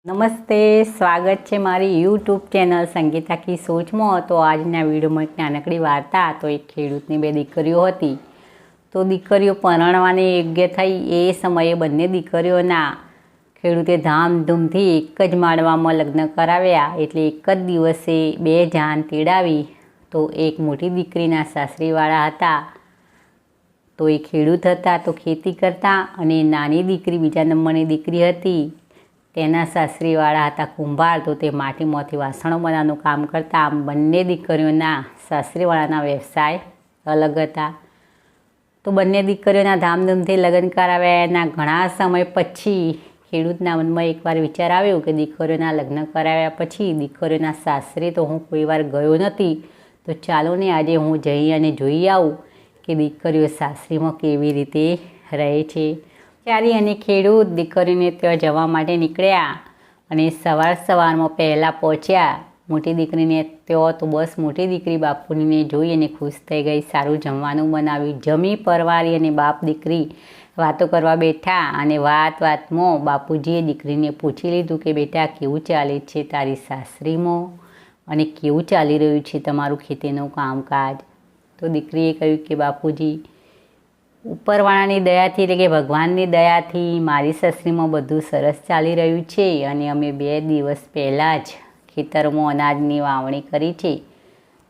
નમસ્તે, સ્વાગત છે મારી યુટ્યુબ ચેનલ સંગીતા કી સોચમાં। તો આજના વિડીયોમાં એક નાનકડી વાર્તા। તો એક ખેડૂતની બે દીકરીઓ હતી। તો દીકરીઓ પરણવાની યોગ્ય થઈ એ સમયે બંને દીકરીઓના ખેડૂતે ધામધૂમથી એક જ માળવામાં લગ્ન કરાવ્યા। એટલે એક જ દિવસે બે જાન તેડાવી। તો એક મોટી દીકરીના સાસરીવાળા હતા, તો એ ખેડૂત હતા, તો ખેતી કરતા, અને નાની દીકરી બીજા નંબરની દીકરી હતી, તેના સાસરીવાળા હતા કુંભાર, તો તે માટીમાંથી વાસણો બનાવવાનું કામ કરતા। આમ બંને દીકરીઓના સાસરીવાળાના વ્યવસાય અલગ હતા। તો બંને દીકરીઓના ધામધૂમથી લગ્ન કરાવ્યા। એના ઘણા સમય પછી ખેડૂતના મનમાં એકવાર વિચાર આવ્યો કે દીકરીઓના લગ્ન કરાવ્યા પછી દીકરીઓના સાસરે તો હું કોઈ વાર ગયો નથી, તો ચાલો ને આજે હું જઈ અને જોઈ આવું કે દીકરીઓ સાસરીમાં કેવી રીતે રહે છે। ત્યારે અને ખેડૂત દીકરીને ત્યાં જવા માટે નીકળ્યા અને સવારમાં પહેલાં પહોંચ્યા મોટી દીકરીને ત્યાં। તો બસ મોટી દીકરી બાપુજીને જોઈ અને ખુશ થઈ ગઈ। સારું જમવાનું બનાવ્યું, જમી પરવારી અને બાપ દીકરી વાતો કરવા બેઠા। અને વાતમાં બાપુજીએ દીકરીને પૂછી લીધું કે બેટા, કેવું ચાલે છે તારી સાસરીમાં અને કેવું ચાલી રહ્યું છે તમારું ખેતીનું કામકાજ? તો દીકરીએ કહ્યું કે બાપુજી, ઉપરવાળાની દયાથી એટલે કે ભગવાનની દયાથી મારી સાસરીમાં બધું સરસ ચાલી રહ્યું છે, અને અમે 2 દિવસ પહેલાં જ ખેતરમાં અનાજની વાવણી કરી છે।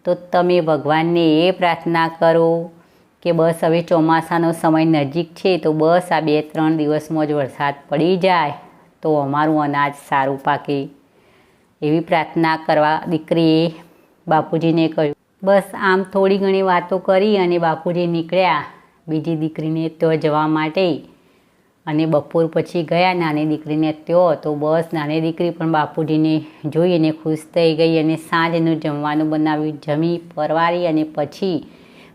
તો તમે ભગવાનને એ પ્રાર્થના કરો કે બસ હવે ચોમાસાનો સમય નજીક છે, તો બસ આ 2-3 દિવસમાં જ વરસાદ પડી જાય તો અમારું અનાજ સારું પાકે, એવી પ્રાર્થના કરવા દીકરીએ બાપુજીને કહ્યું। બસ આમ થોડી ઘણી વાતો કરી અને બાપુજી નીકળ્યા બીજી દીકરીને ત્યાં જવા માટે, અને બપોર પછી ગયા નાની દીકરીને ત્યાં। તો બસ નાની દીકરી પણ બાપુજીને જોઈને ખુશ થઈ ગઈ અને સાંજનું જમવાનું બનાવ્યું, જમી પરવારી અને પછી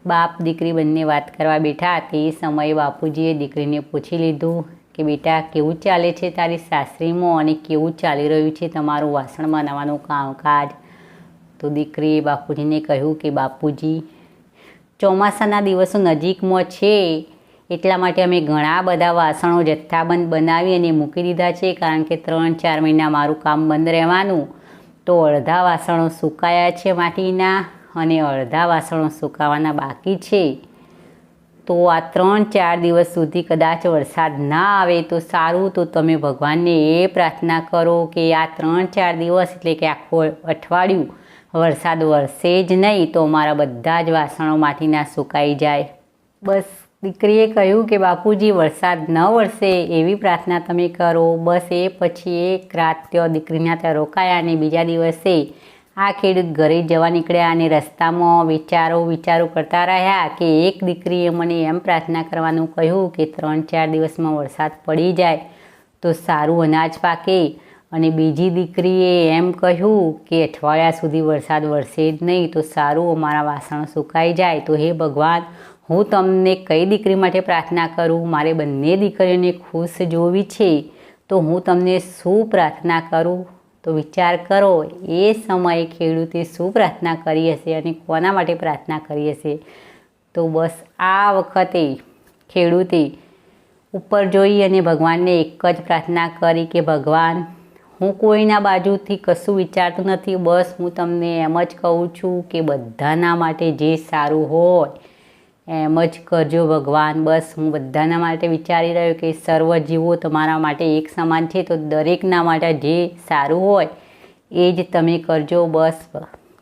બાપ દીકરી બંને વાત કરવા બેઠા। તે સમયે બાપુજીએ દીકરીને પૂછી લીધું કે બેટા, કેવું ચાલે છે તારી સાસરીમાં અને કેવું ચાલી રહ્યું છે તમારું વાસણ બનાવવાનું કામકાજ? તો દીકરીએ બાપુજીને કહ્યું કે બાપુજી, ચોમાસાના દિવસો નજીકમાં છે એટલા માટે અમે ઘણા બધા વાસણો જથ્થાબંધ બનાવી અને મૂકી દીધા છે, કારણ કે 3-4 મહિના મારું કામ બંધ રહેવાનું। તો અડધા વાસણો સુકાયા છે માટીના અને અડધા વાસણો સુકાવાના બાકી છે। તો આ 3-4 દિવસ સુધી કદાચ વરસાદ ના આવે તો સારું, તો તમે ભગવાનને એ પ્રાર્થના કરો કે આ 3-4 દિવસ એટલે કે આખું અઠવાડિયું વરસાદ વરસે જ નહીં, તો અમારા બધા જ વાસણો માટીના સુકાઈ જાય। બસ દીકરીએ કહ્યું કે બાપુજી, વરસાદ ન વરસે એવી પ્રાર્થના તમે કરો। બસ એ પછી એક રાત ત્યાં દીકરીના ત્યાં રોકાયા અને બીજા દિવસે આ ખેડૂત ઘરે જવા નીકળ્યા અને રસ્તામાં વિચારો કરતા રહ્યા કે એક દીકરીએ મને એમ પ્રાર્થના કરવાનું કહ્યું કે 3-4 દિવસમાં વરસાદ પડી જાય તો સારું અનાજ પાકે, અને બીજી દીકરીએ એમ કહ્યું કે અઠવાડિયા સુધી વરસાદ વરસે જ નહીં તો સારું, અમારા વાસણ સુકાઈ જાય। તો હે ભગવાન, હું તમને કઈ દીકરી માટે પ્રાર્થના કરું? મારે બંને દીકરીઓને ખુશ જોવી છે, તો હું તમને શું પ્રાર્થના કરું? તો વિચાર કરો એ સમયે ખેડૂતે શું પ્રાર્થના કરી હશે અને કોના માટે પ્રાર્થના કરી હશે? તો બસ આ વખતે ખેડૂતે ઉપર જોઈ અને ભગવાનને એક જ પ્રાર્થના કરી કે ભગવાન, હું કોઈના બાજુથી કશું વિચારતું નથી, બસ હું તમને એમ જ કહું છું કે બધાના માટે જે સારું હોય એમ જ કરજો ભગવાન। બસ હું બધાના માટે વિચારી રહ્યો કે સર્વ જીવો તમારા માટે એક સમાન છે, તો દરેકના માટે જે સારું હોય એ જ તમે કરજો। બસ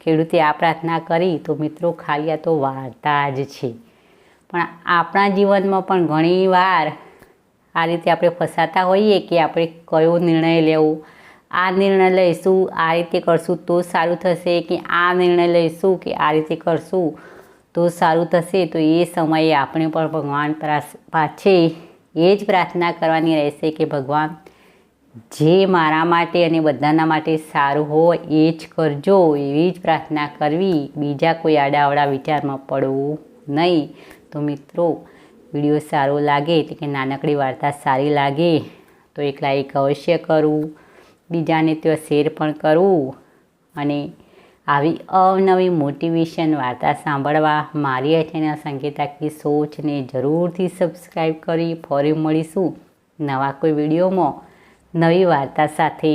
ખેડૂતે આ પ્રાર્થના કરી। તો મિત્રો, ખાલી આ તો વાર્તા જ છે, પણ આપણા જીવનમાં પણ ઘણી વાર આ રીતે આપણે ફસાતા હોઈએ કે આપણે કયો નિર્ણય લેવો, આ નિર્ણય લઈશું આ રીતે કરશું તો સારું થશે, કે આ નિર્ણય લઈશું કે આ રીતે કરશું તો સારું થશે। તો એ સમયે આપણે પણ ભગવાન પાસે એ જ પ્રાર્થના કરવાની રહેશે કે ભગવાન, જે મારા માટે અને બધાના માટે સારું હોય એ જ કરજો, એવી જ પ્રાર્થના કરવી, બીજા કોઈ આડાઅવળા વિચારમાં પડવું નહીં। તો મિત્રો, વિડીયો સારો લાગે એટલે કે નાનકડી વાર્તા સારી લાગે તો એક લાઈક અવશ્ય કરવું, બીજાને ત્યાં શેર પણ કરવું, અને આવી અવનવી મોટિવેશન વાર્તા સાંભળવા મારી ચેનલ સંગીતા કી સોચને જરૂરથી સબસ્ક્રાઈબ કરી ફરી મળીશું નવા કોઈ વિડીયોમાં નવી વાર્તા સાથે।